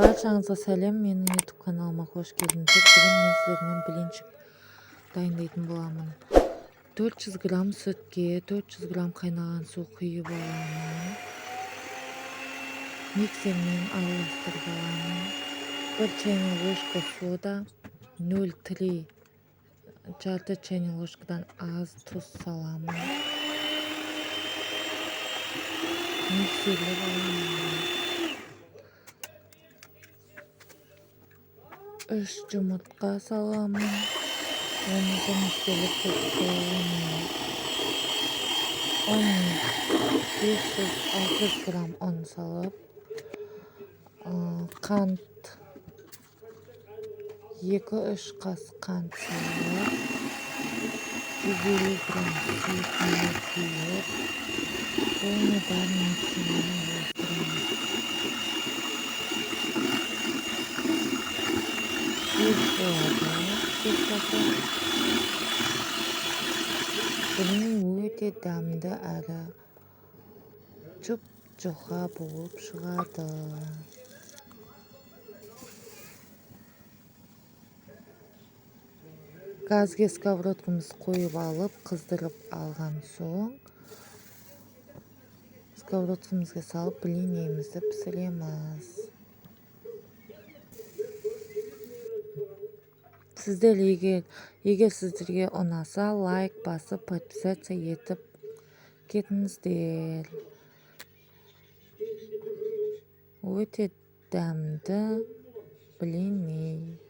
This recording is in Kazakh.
Баршаңызға сәлем, менің YouTube каналыма қош келдіңіздер. Бүгін мен сіздермен блинчик дайындайтын боламын. 400 грамм сүтке 400 грамм қайнаған су құйып аламын. Миксермен араластырып аламын. 1 чайный ложка сода, 0,3 жарты чайный ложкадан аз тұз саламын. Миксерлеп аламын. 3 жұмыртқа саламын. Оны да миксерлеп қосамын. 500-600 грамм ұн салып, қант 2-3 қасық қант салып, 150 грамм сұйытқаны құйып, оны бәрін миксермен араластырамыз. Блин өте дәмді әрі жұп-жұқа болып шығады. Газге сковородкамызды қойып алып, қыздырып алған соң, сковородкамызға салып блинімізді пісіреміз. Сіздер егер сіздерге ұнаса, лайк басып, подписаться етіп кетіңіздер. Өте дәмді блин.